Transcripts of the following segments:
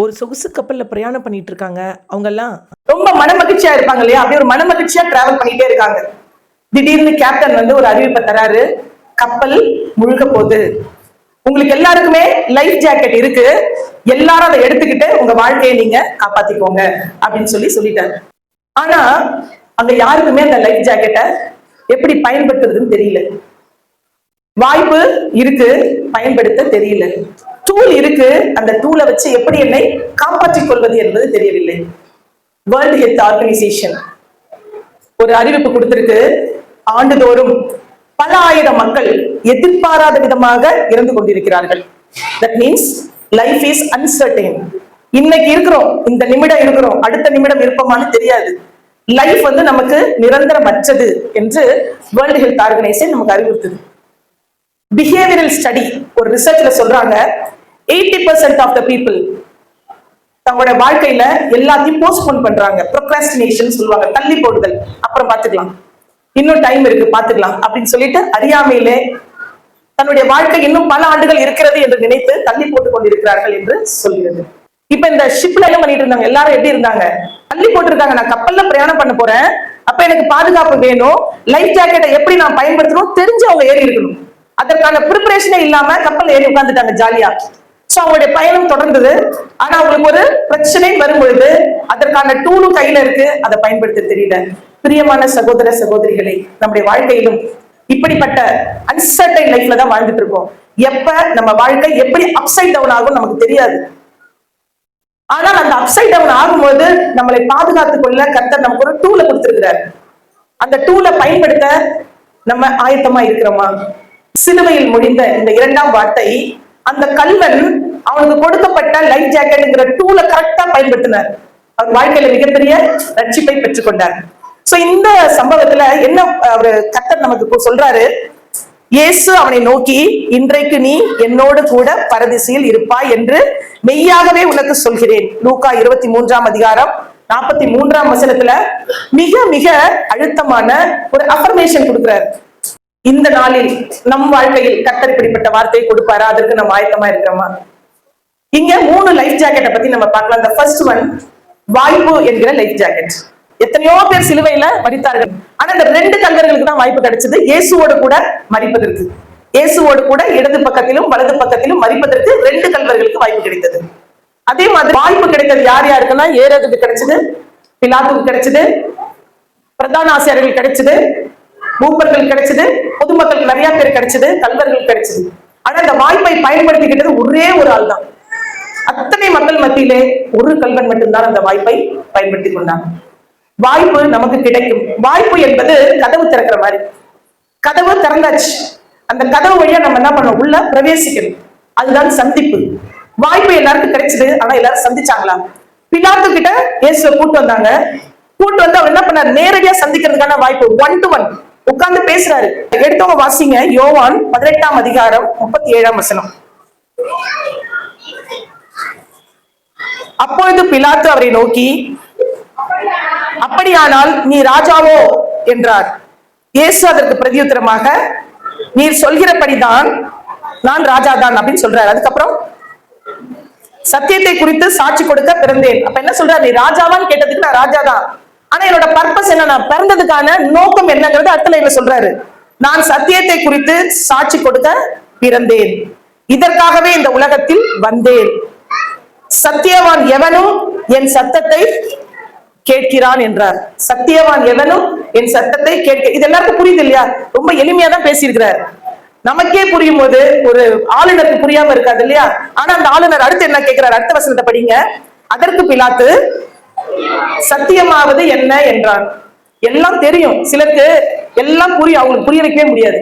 ஒரு சொகுசு கப்பல்ல பிரயாணம் பண்ணிட்டு இருக்காங்க. அவங்க எல்லாம் ரொம்ப மன மகிழ்ச்சியா இருப்பாங்க இல்லையா? அப்படியே ஒரு மன மகிழ்ச்சியா டிராவல் பண்ணிட்டே இருக்காங்க. திடீர்னு கேப்டன் வந்து ஒரு அறிவிப்பை தராரு, கப்பல் முழுக போகுது, உங்களுக்கு எல்லாருக்குமே லைஃப் ஜாக்கெட் இருக்கு, எல்லாரும் அதை எடுத்துக்கிட்டு உங்க வாழ்க்கையை நீங்க காப்பாத்திக்கோங்க அப்படின்னு சொல்லிட்டாரு. ஆனா அங்க யாருக்குமே அந்த லைஃப் ஜாக்கெட்டை எப்படி பயன்படுத்துறதுன்னு தெரியல. வாய்ப்பு இருக்கு, பயன்படுத்த தெரியல. டூல் இருக்கு, அந்த டூலை வச்சு எப்படி என்னை காப்பாற்றிக் கொள்வது என்பது தெரியவில்லை. வேர்ல்ட் ஹெல்த் ஆர்கனைசேஷன் ஒரு அறிவிப்பு கொடுத்திருக்கு, ஆண்டுதோறும் பல ஆயிரம் மக்கள் எதிர்பாராத விதமாக இறந்து கொண்டிருக்கிறார்கள். That means life is uncertain. இன்னைக்கு இருக்கிறோம், இந்த நிமிடம் இருக்கிறோம், அடுத்த நிமிடம் இருப்போமான்னு தெரியாது. லைஃப் வந்து நமக்கு நிரந்தரமற்றது என்று வேர்ல்ட் ஹெல்த் ஆர்கனைசேஷன் நமக்கு அறிவுறுத்துது. பிஹேவியரல் ஸ்டடி ஒரு ரிசர்ச்ல சொல்றாங்க, 80% ஆஃப் த பீப்புள் தங்களோட வாழ்க்கையில எல்லாத்தையும் போஸ்ட்போன் பண்றாங்க. ப்ரோக்ராஸ்டினேஷன் சொல்லுவாங்க, தள்ளி போடுதல், அப்புறம் பாத்துக்கலாம், இன்னும் டைம் இருக்கு பாத்துக்கலாம் அப்படின்னு சொல்லிட்டு அறியாமையிலே தன்னுடைய வாழ்க்கை இன்னும் பல ஆண்டுகள் இருக்கிறது என்று நினைத்து தள்ளி போட்டுக் கொண்டிருக்கிறார்கள் என்று சொல்கிறது. இப்ப இந்த ஷிப்ல எல்லாம் பண்ணிட்டு இருந்தாங்க, எல்லாரும் எப்படி இருந்தாங்க? தள்ளி போட்டிருக்காங்க. நான் கப்பல்ல பிரயாணம் பண்ண போறேன், அப்ப எனக்கு பாதுகாப்பு வேணும், லைஃப் ஜாக்கெட்டை எப்படி நான் பயன்படுத்தணும் தெரிஞ்சு அவங்க ஏறி இருக்கணும். அதற்கான ப்ரிப்பரேஷனே இல்லாம கப்பல் ஏறி உட்கார்ந்துட்டாங்க ஜாலியா. சோ அவங்களுடைய பயணம் தொடர்ந்தது. ஆனா அவங்களுக்கு ஒரு பிரச்சனை வரும்பொழுது அதற்கான டூலும் கையில இருக்கு, அதை பயன்படுத்த தெரியல. பிரியமான சகோதர சகோதரிகளை, நம்முடைய வாழ்க்கையிலும் இப்படிப்பட்ட அன்சர்டைன் லைஃப்ல தான் வாழ்ந்துட்டு இருக்கோம். எப்ப நம்ம வாழ்க்கை எப்படி அப்சைட் டவுன் ஆகும் நமக்கு தெரியாது. ஆனால் அந்த அப்சைட் டவுன் ஆகும்போது நம்மளை பாதுகாத்துக் கொள்ள கர்த்தர் நமக்கு ஒரு டூலை கொடுத்திருக்கிறார். அந்த டூலை பயன்படுத்த நம்ம ஆயத்தமா இருக்கிறோமா? சிலுவையில் முடிந்த இந்த இரண்டாம் வார்த்தை, அந்த கல்வன் அவனுக்கு கொடுக்கப்பட்ட லைஃப் ஜாக்கெட்ங்கிற டூலை கரெக்டா பயன்படுத்தினார். அவர் வாழ்க்கையில மிகப்பெரிய ரட்சிப்பை பெற்றுக்கொண்டார். சோ இந்த சம்பவத்துல என்ன ஒரு கர்த்தர் நமக்கு சொல்றாரு, இயேசு அவனை நோக்கி, இன்றைக்கு நீ என்னோடு கூட பரதீசில் இருப்பாய் என்று மெய்யாகவே உனக்கு சொல்கிறேன். லூக்கா 23ஆம் அதிகாரம் 43ஆம் வசனத்துல மிக மிக அழுத்தமான ஒரு அஃபர்மேஷன் கொடுக்கிறார். இந்த நாளில் நம் வாழ்க்கையில் கர்த்தர் இப்படிப்பட்ட வார்த்தையை கொடுப்பாரா? அதற்கு நம்ம ஆயத்தமா இருக்கிறோமா? இங்க 3 லைஃப் ஜாக்கெட்டை பத்தி நம்ம பார்க்கலாம். இந்த ஃபர்ஸ்ட் ஒன், வாய்ப்பு என்கிற லைஃப் ஜாக்கெட். எத்தனையோ பேர் சிலுவையில மரித்தார்கள், ஆனா இந்த 2 கல்வர்களுக்கு தான் வாய்ப்பு கிடைச்சது இயேசுவோடு கூட மரிப்பதற்கு. இயேசுவோடு கூட இடது பக்கத்திலும் வலது பக்கத்திலும் மரிப்பதற்கு 2 கல்வர்களுக்கு வாய்ப்பு கிடைத்தது. அதே மாதிரி வாய்ப்பு கிடைத்தது யார் யாருக்குன்னா, ஏரோதுக்கு கிடைச்சது, பிலாத்துக்கு கிடைச்சது, பிரதான ஆசிரியர்கள் கிடைச்சது, மூப்பர்கள் கிடைச்சது, பொதுமக்களுக்கு நிறைய பேர் கிடைச்சது, கல்வர்கள் கிடைச்சது. ஆனா இந்த வாய்ப்பை பயன்படுத்திக்கிட்டது ஒரே ஒரு ஆள் தான். அத்தனை மக்கள் மத்தியிலே ஒரு கல்வன் மட்டும்தான் அந்த வாய்ப்பை பயன்படுத்தி கொண்டாங்க. வாய்ப்பு நமக்கு கிடைக்கும். வாய்ப்பு என்பது கதவு திறக்கிற மாதிரி. கதவு திறந்தாச்சு, அந்த கதவு வழியா நம்ம என்ன பண்ணணும்? உள்ள பிரவேசிக்கணும். அதுதான் சந்திப்பு. வாய்ப்பு எல்லாருக்கும் கிடைச்சது, ஆனா எல்லாரும் சந்திச்சாங்களா? பிலாத்து கிட்ட இயேசுவை கூட்டு வந்தாங்க. கூட்டு வந்து அவர் என்ன பண்ணாரு? நேரடியா சந்திக்கிறதுக்கான வாய்ப்பு, 1 to 1 உட்கார்ந்து பேசுறாரு. எடுத்தவங்க வாசிங்க, யோவான் 18ஆம் அதிகாரம் 37ஆம் வசனம். அப்பொழுது பிலாத்து அவரை நோக்கி, அப்படியானால் நீ ராஜாவோ என்றார். இயேசு அதற்கு பிரதியுத்தரமாக, நீர் சொல்கிறபடிதான், நான் ராஜாதான் அப்படின்னு சொல்றாரு. அதுக்கப்புறம் சத்தியத்தை குறித்து சாட்சி கொடுக்க பிறந்தேன். அப்ப என்ன சொல்றாரு? நீ ராஜாவான்னு கேட்டதுக்கு நான் ராஜாதான், ஆனா என்னோட பர்பஸ் என்ன, நான் பிறந்ததுக்கான நோக்கம் என்னங்கிறது அடுத்த லைன்ல சொல்றாரு. நான் சத்தியத்தை குறித்து சாட்சி கொடுக்க பிறந்தேன், இதற்காகவே இந்த உலகத்தில் வந்தேன். சத்தியவான் எவனும் என் சத்தத்தை கேட்கிறான் என்றார். சத்தியவான் எவனும் என் சத்தத்தை கேட்க. இது எல்லாருக்கும் புரியுது இல்லையா? ரொம்ப எளிமையா தான் பேசியிருக்கிறார். நமக்கே புரியும் போது ஒரு ஆளுநருக்கு புரியாம இருக்காது இல்லையா? ஆனா அந்த ஆளுநர் அடுத்து என்ன கேட்கிறார்? அடுத்த வசனத்தை படிங்க. அதற்கு பிலாத்து, சத்தியமாவது என்ன என்றான். எல்லாம் தெரியும், சிலருக்கு எல்லாம் புரியும், அவங்களுக்கு புரிய வைக்கவே முடியாது.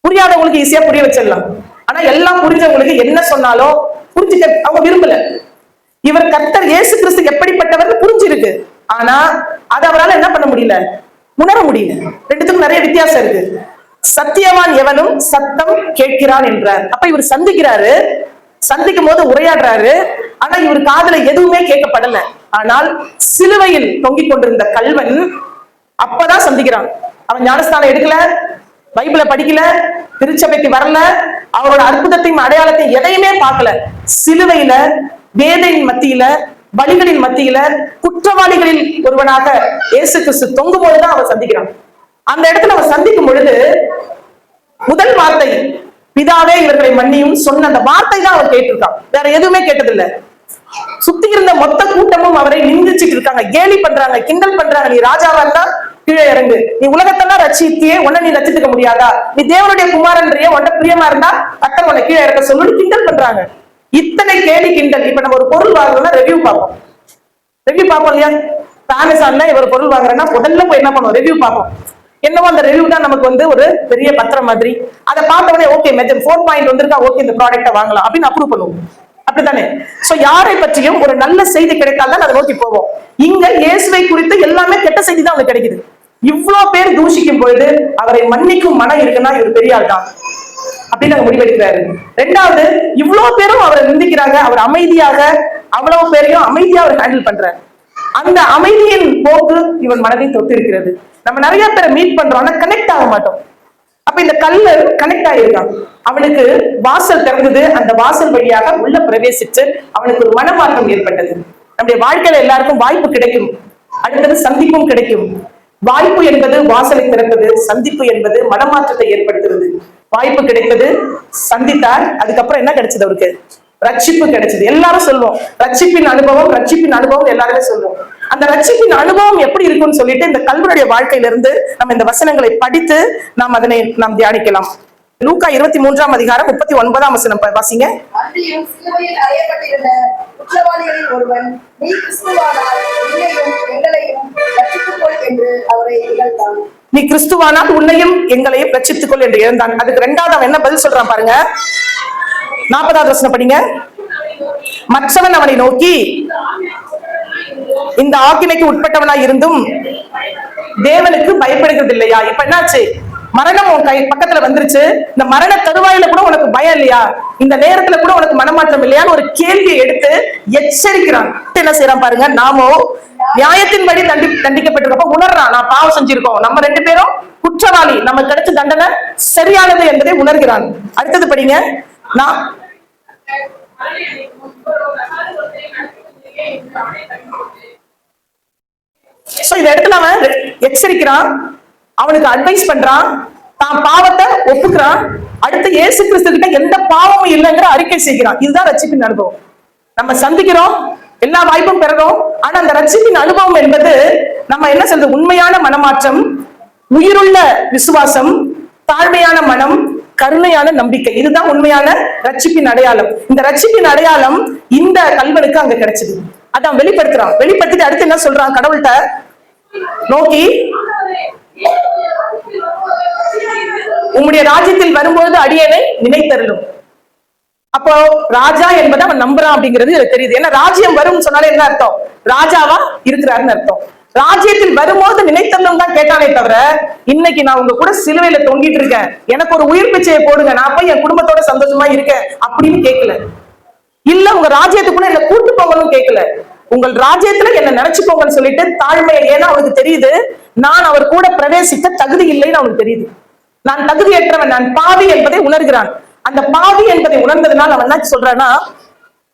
புரியாதவங்களுக்கு ஈஸியா புரிய வச்சிடலாம். ஆனா எல்லாம் புரிஞ்சவங்களுக்கு என்ன சொன்னாலும் புரிஞ்சுக்க அவங்க விரும்பல. இவர் கர்த்தர் இயேசு கிறிஸ்து எப்படிப்பட்டவர் புரிஞ்சிருக்கு, ஆனா அது அவரால் என்ன பண்ண முடியல, உணர முடியல. ரெண்டுத்துக்கும் நிறைய வித்தியாசம் இருக்கு. சத்தியவான் எவனும் சத்தம் கேட்கிறான் என்றார். அப்ப இவர் சந்திக்கிறாரு, சந்திக்கும் போது உரையாடுறாரு, ஆனா இவர் காதுல எதுவுமே கேட்கப்படல. ஆனால் சிலுவையில் தொங்கிக் கொண்டிருந்த கல்வன் அப்பதான் சந்திக்கிறான். அவன் ஞானஸ்தானம் எடுக்கல, பைபிளை படிக்கல, திருச்சபைக்கு வரல, அவரோட அற்புதத்தையும் அடையாளத்தையும் எதையுமே பார்க்கல. சிலுவையில வேதனையின் மத்தியில, வலிகளின் மத்தியில, குற்றவாளிகளில் ஒருவனாக இயேசு கிறிஸ்து தொங்கும் போதுதான் அவன் சந்திக்கிறான். அந்த இடத்துல அவன் சந்திக்கும் பொழுது முதல் வார்த்தை, பிதாவே இவர்களை மன்னியும் சொன்ன அந்த வார்த்தை தான் அவன் கேட்டிருக்கான். வேற எதுவுமே கேட்டதில்லை. சுத்தி இருந்த மொத்த கூட்டமும் அவரை நிந்திச்சுட்டு இருக்காங்க, கேலி பண்றாங்க, கிண்டல் பண்றாங்க. நீ ராஜாவா இருந்தா கீழே இறங்கு, நீ உலகத்தெல்லாம் ரட்சித்தியே, உன்னை நீ ரட்சித்துக்க முடியாதா, நீ தேவனுடைய குமாரன்றிய, உன்ன பிரியமா இருந்தா கர்த்தர் உன்னை கீழே இறக்க சொல்லி கிண்டல் பண்றாங்க. இத்தனை கேலி கிண்டல். இப்ப நம்ம ஒரு பொருள் வாங்கணும்னா ரிவ்யூ பார்ப்போம் இல்லையா? அமேசான்ல ஒரு பொருள் வாங்குறேன்னா முதல்ல போய் என்ன பண்ணுவோம்? ரிவ்யூ பார்ப்போம். என்னவோ அந்த ரிவ்யூ தான் நமக்கு ஒரு பெரிய பத்திரம் மாதிரி. அதை பார்த்த உடனே ஓகே மெத்தட் 4 வந்திருக்கா, ஓகே இந்த ப்ராடக்ட்டை வாங்கலாம் அப்படின்னு அப்ரூவ் பண்ணுவோம். அப்படித்தானே? சோ யாரை பற்றியும் ஒரு நல்ல செய்தி கிடைத்தால்தான் அதை நோக்கி போவோம். இங்க இயேசுவை குறித்து எல்லாமே கெட்ட செய்தி தான் அவங்களுக்கு கிடைக்குது. இவ்வளவு பேர் தூஷிக்கும் பொழுது அவரை மன்னிக்கும் மனம் இருக்குன்னா இவர் பெரிய ஆள் தான் அப்படின்னு அவங்க முடிவெடுக்கிறாரு. ரெண்டாவது, இவ்வளவு பேரும் அவரை நிந்திக்கிறாங்க, அவர் அமைதியாக அவ்வளவு பேரையும் அமைதியா அவர் ஹேண்டில் பண்றாரு. அந்த அமைதியின் போக்கு இவன் மனதை தொட்டு இருக்கிறது. நம்ம நிறைய பேரை மீட் பண்றோம், ஆனா கனெக்ட் ஆக மாட்டோம். அப்ப இந்த கல்லர் கனெக்ட் ஆயிருக்கான். அவனுக்கு வாசல் திறந்தது, அந்த வாசல் வழியாக உள்ள பிரவேசிச்சு அவனுக்கு ஒரு மனமாற்றம் ஏற்பட்டது. நம்முடைய வாழ்க்கையில எல்லாருக்கும் வாய்ப்பு கிடைக்கும், அடுத்தது சந்திப்பும் கிடைக்கும். வாய்ப்பு என்பது வாசலை திறப்பது, சந்திப்பு என்பது மனமாற்றத்தை ஏற்படுத்துறது. வாய்ப்பு கிடைத்தது, சந்தித்தார், அதுக்கப்புறம் என்ன கிடைச்சது? அவருக்கு ரட்சிப்பு கிடைச்சது. எல்லாரும் சொல்லுவோம் ரட்சிப்பின் அனுபவம், ரட்சிப்பின் அனுபவம் எல்லாருமே சொல்லுவோம். அந்த ரட்சிப்பின் அனுபவம் எப்படி இருக்கும்னு சொல்லிட்டு இந்த கல்வனுடைய வாழ்க்கையிலிருந்து நம்ம இந்த வசனங்களை படித்து நாம் தியானிக்கலாம். லூக்கா 23 அதிகாரம் 39 வசனம் வாசிங்க. குற்றவாளிகளில் ஒருவன், நீ கிறிஸ்துவானால் உன்னையும் எங்களையும் ரட்சித்துக்கொள் என்று அவரை இகழ்ந்தான். நீ கிறிஸ்துவானால் உன்னையும் எங்களையும் ரட்சித்துக்கொள் என்று இழந்தான். அதுக்கு ரெண்டாவது அவன் என்ன பதில் சொல்றான் பாருங்க. 40வது வசனம் படிங்க. மற்றவன் அவனை நோக்கி, இந்த ஆக்கினைக்கு உட்பட்டவனாய் இருந்தும் தேவனுக்கு பயப்படுகிறது இல்லையா? இப்ப என்னாச்சு? மரணம் உன் கை பக்கத்துல வந்துருச்சு. இந்த மரண தருவாயில கூட உனக்கு பயம் இல்லையா? இந்த நேரத்துல கூட உனக்கு மனமாற்றம் இல்லையான்னு ஒரு கேள்வியை எடுத்து எச்சரிக்கிறான். என்ன செய்யறான் பாருங்க. நாமோ நியாயத்தின்படி தண்டிக்கப்பட்டிருக்கப்ப உணர்றான், நான் பாவம் செஞ்சிருக்கோம், நம்ம 2 பேரும் குற்றவாளி, நமக்கு கிடைச்ச தண்டனை சரியானது என்பதை உணர்கிறான். அடுத்தது படிங்க. நான் இந்த இடத்துல அவன் எச்சரிக்கிறான், அவனுக்கு அட்வைஸ் பண்றான், தான் பாவத்தை ஒப்புக்கிறான். அடுத்து இயேசு கிறிஸ்து கிட்ட எந்த பாவமும் இல்லைங்கிற அறிக்கை செய்கிறான். இதுதான் ரட்சிப்பின் அனுபவம். நம்ம சந்திக்கிறோம், எல்லா வாய்ப்பும் பெறணும். ஆனா அந்த ரட்சிப்பின் அனுபவம் என்பது நம்ம என்ன சொல்றது? உண்மையான மனமாற்றம், உயிருள்ள விசுவாசம், தாழ்மையான மனம், கருணையான நம்பிக்கை. இதுதான் உண்மையான ரட்சிப்பின் அடையாளம். இந்த ரட்சிப்பின் அடையாளம் இந்த கல்வனுக்கு அங்க கிடைச்சது. அதான் வெளிப்படுத்துறான். வெளிப்படுத்திட்டு அடுத்து என்ன சொல்றான்? கடவுள்கிட்ட நோக்கி, உம்முடைய ராஜ்யத்தில் வரும்போது அடியேனை நினைத்தருளும். அப்போ ராஜா என்பதை அவன் நம்புறான் அப்படிங்கிறது எனக்கு தெரியுது. ஏன்னா ராஜ்யம் வரும் சொன்னாலே என்ன அர்த்தம்? ராஜாவா இருக்கிறாருன்னு அர்த்தம். ராஜ்யத்தில் வரும்போது நினைத்தருளும் தான் கேட்டானே தவிர, இன்னைக்கு நான் உங்க கூட சிலுவையில தொங்கிட்டு இருக்கேன், எனக்கு ஒரு உயிர் பிச்சையை போடுங்க, நான் போய் என் குடும்பத்தோட சந்தோஷமா இருக்கேன் அப்படின்னு கேட்கல. இல்ல உங்க ராஜ்யத்துக்குள்ள என்ன கூட்டு போங்கன்னு கேட்கல. உங்கள் ராஜ்யத்துல என்ன நினைச்சுக்கோங்கன்னு சொல்லிட்டு தாழ்மையை, ஏன்னா அவனுக்கு தெரியுது நான் அவர் கூட பிரவேசிக்க தகுதி இல்லைன்னு அவனுக்கு தெரியுது. நான் தகுதியற்றவன், நான் பாவி என்பதை உணர்கிறான். அந்த பாவி என்பதை உணர்ந்ததுனால அவன் என்ன சொல்றான்னா,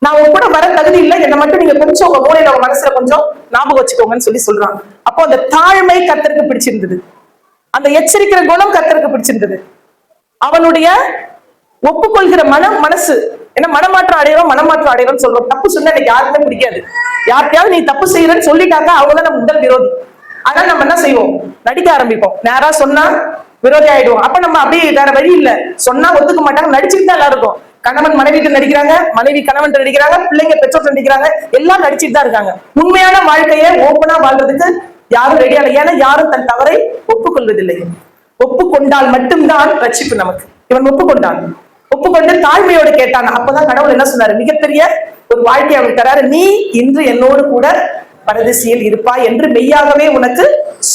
நான் உங்க கூட வர தகுதி இல்லை, என்னை மட்டும் நீங்க கொஞ்சம் உங்க மூளையில உங்க மனசுல கொஞ்சம் ஞாபகம் வச்சுக்கோங்கன்னு சொல்றான். அப்போ அந்த தாழ்மை கர்த்தருக்கு பிடிச்சிருந்தது, அந்த எச்சரிக்கிற குணம் கர்த்தருக்கு பிடிச்சிருந்தது. அவனுடைய ஒப்புக்கொள்கிற மனசு, ஏன்னா மனமாற்றம் அடையறோம் சொல்றோம். தப்பு சொன்னா எனக்கு யாருக்குமே பிடிக்காது. யாருக்கையாவது நீ தப்பு செய்யறன்னு சொல்லிட்டாக்கா அவங்கதான் நம்ம முதல் விரோதி. அதனால நம்ம என்ன செய்வோம்? நடிக்க ஆரம்பிப்போம். நேரா சொன்னா விரோதி ஆயிடுவோம். அப்ப நம்ம அப்படியே வேற வழி இல்ல, சொன்னா ஒத்துக்க மாட்டாங்க, நடிச்சுட்டு தான் எல்லாரும் இருக்கும். கணவன் மனைவிட்டு நடிக்கிறாங்க, மனைவி கணவன் நடிக்கிறாங்க, பிள்ளைங்க பெற்றோர் நடிக்கிறாங்க, எல்லாம் நடிச்சுட்டு தான் இருக்காங்க. உண்மையான வாழ்க்கையை ஓப்பனா வாழ்றதுக்கு யாரும் ரெடியா இல்லை. ஏன்னா யாரும் தன் தவறை ஒப்புக்கொள்வதில்லை. ஒப்புக்கொண்டால் மட்டும்தான் ரட்சிப்பு நமக்கு. இவன் ஒப்புக்கொண்டு தாழ்மையோடு கேட்டான். அப்பதான் கடவுள் என்ன சொன்னாரு? மிகப்பெரிய ஒரு வாழ்க்கையை அவன் தராரு. நீ இன்று என்னோடு கூட பரதேசியில் இருப்பாய் என்று மெய்யாகவே உனக்கு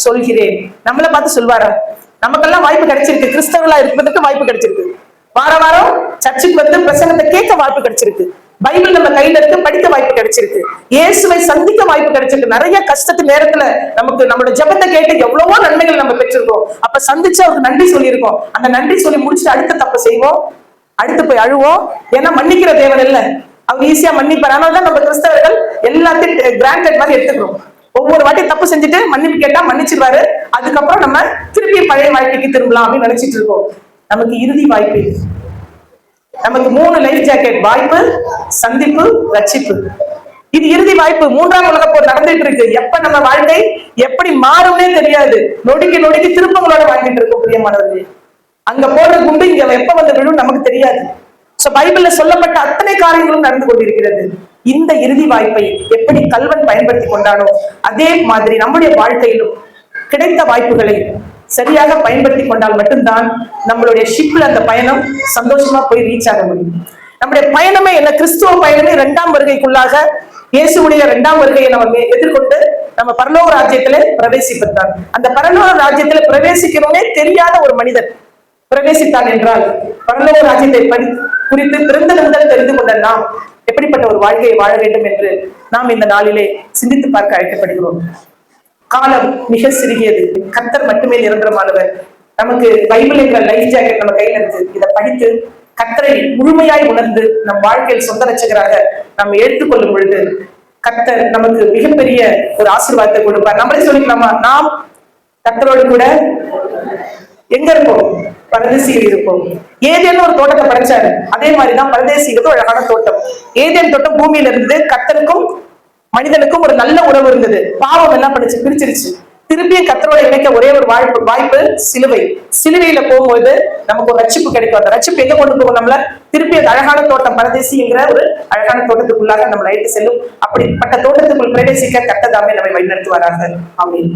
சொல்கிறேன். நம்மளை பார்த்து சொல்வாரா? நமக்கெல்லாம் வாய்ப்பு கிடைச்சிருக்கு, கிறிஸ்தவர்களா இருப்பதற்கு வாய்ப்பு கிடைச்சிருக்கு. வாரம் சர்ச்சுக்கு வந்து பிரசங்கத்தை கேட்க வாய்ப்பு கிடைச்சிருக்கு. பைபிள் நம்ம கையில இருக்கு, படிக்க வாய்ப்பு கிடைச்சிருக்கு. இயேசுவை சந்திக்க வாய்ப்பு கிடைச்சிருக்கு. நிறைய கஷ்டத்து நேரத்துல நமக்கு நம்மளோட ஜெபத்தை கேட்டு எவ்வளவோ நன்மைகள் நம்ம பெற்றிருக்கோம். அப்ப சந்திச்சு அவருக்கு நன்றி சொல்லியிருக்கோம். அந்த நன்றி சொல்லி முடிச்சுட்டு அடுத்த தப்பு செய்வோம், அடுத்து போய் அழுவோம். ஏன்னா மன்னிக்கிற தேவன் இல்ல, அவர் ஈஸியா மன்னிப்பார். ஆனால்தான் நம்ம கிறிஸ்தவர்கள் எல்லாத்தையும் கிராண்டட் மாதிரி எடுத்துக்கிறோம். ஒவ்வொரு வாட்டி தப்பு செஞ்சுட்டு மன்னிப்பு கேட்டா மன்னிச்சிருவாரு, அதுக்கப்புறம் நம்ம திருப்பி பழைய வாழ்க்கைக்கு திரும்பலாம் அப்படின்னு நினைச்சிட்டு இருக்கோம். நமக்கு இறுதி வாய்ப்பு, நமக்கு 3 லைஃப் ஜாக்கெட்: வாய்ப்பு, சந்திப்பு, ரட்சிப்பு. இது இறுதி வாய்ப்பு. 3ஆம் உலக போர் நடந்துட்டு இருக்கு. எப்ப நம்ம வாழ்க்கை எப்படி மாறும்னே தெரியாது. நொடிக்கு நொடிக்கு திருப்பங்களோட வாழ்ந்துட்டு இருக்கோம் பிரியமானவர்களே. அங்க போடுற குண்டு இங்க எப்ப வந்து விழும் நமக்கு தெரியாது. சோ பைபிள்ல சொல்லப்பட்ட அத்தனை காரியங்களும் நடந்து கொண்டிருக்கிறது. இந்த இறுதி வாய்ப்பை எப்படி கல்வன் பயன்படுத்தி கொண்டானோ அதே மாதிரி நம்முடைய வாழ்க்கையிலும் கிடைத்த வாய்ப்புகளை சரியாக பயன்படுத்தி கொண்டால் மட்டும்தான் நம்மளுடைய ஷிப்ல அந்த பயணம் சந்தோஷமா போய் ரீச் ஆக முடியும். நம்முடைய பயணமே என்ன? கிறிஸ்துவ பயணமே 2ஆம் வருகைக்குள்ளாக இயேசுடைய 2ஆம் வருகையை நம்ம எதிர்கொண்டு நம்ம பரலோக ராஜ்யத்திலே பிரவேசிப்பதுதான். அந்த பரலோக ராஜ்யத்திலே பிரவேசிக்கணும்னே தெரியாத ஒரு மனிதன் பிரவேசித்தான் என்றால் பரலோக ராஜ்யத்தை குறித்து பிறந்தது முதல் தெரிந்து கொண்ட நாம் எப்படிப்பட்ட ஒரு வாழ்க்கையை வாழ வேண்டும் என்று நாம் இந்த நாளிலே சிந்தித்து பார்க்க அழைக்கப்படுகிறோம். காலம் மிக சிறியது, கர்த்தர் மட்டுமே நிரந்தரமானவர். நமக்கு பைபிள் என்ற லைஃப் ஜாக்கெட் நம்ம கையில இருக்கு. இதை படித்து கர்த்தரை முழுமையாய் உணர்ந்து நம் வாழ்க்கையில் சொந்த ரட்சகராக நம்ம ஏற்றுக்கொள்ளும் பொழுது கர்த்தர் நமக்கு மிகப்பெரிய ஒரு ஆசீர்வாதத்தை கொடுப்பார். நம்மளே சொல்லிக்கலாமா? நாம் கர்த்தரோடு கூட எங்க இருப்போம்? பரதேசியில் இருப்போம். ஏதேனும் ஒரு தோட்டத்தை படைச்சாரு, அதே மாதிரிதான் பரதேசிங்கிறது ஒரு அழகான தோட்டம். ஏதேன் தோட்டம் பூமியில இருந்தது. கர்த்தருக்கும் மனிதனுக்கும் ஒரு நல்ல உறவு இருந்தது. பாவம் எல்லாம் பிரிச்சிருச்சு. திருப்பியும் கர்த்தரோட இணைக்க ஒரே ஒரு வாய்ப்பு சிலுவை. சிலுவையில போகும்போது நமக்கு ஒரு ரட்சிப்பு கிடைக்கும். அந்த ரட்சிப்பு எங்க கொண்டு போகும்? நம்மள திருப்பி அந்த அழகான தோட்டம், பரதேசிங்கிற ஒரு அழகான தோட்டத்துக்குள்ளாக நம்ம அழைத்து செல்லும். அப்படிப்பட்ட தோட்டத்துக்குள் பிரவேசிக்க கர்த்தர் தாமே நம்மை வழிநடத்துவாராக. ஆமென்.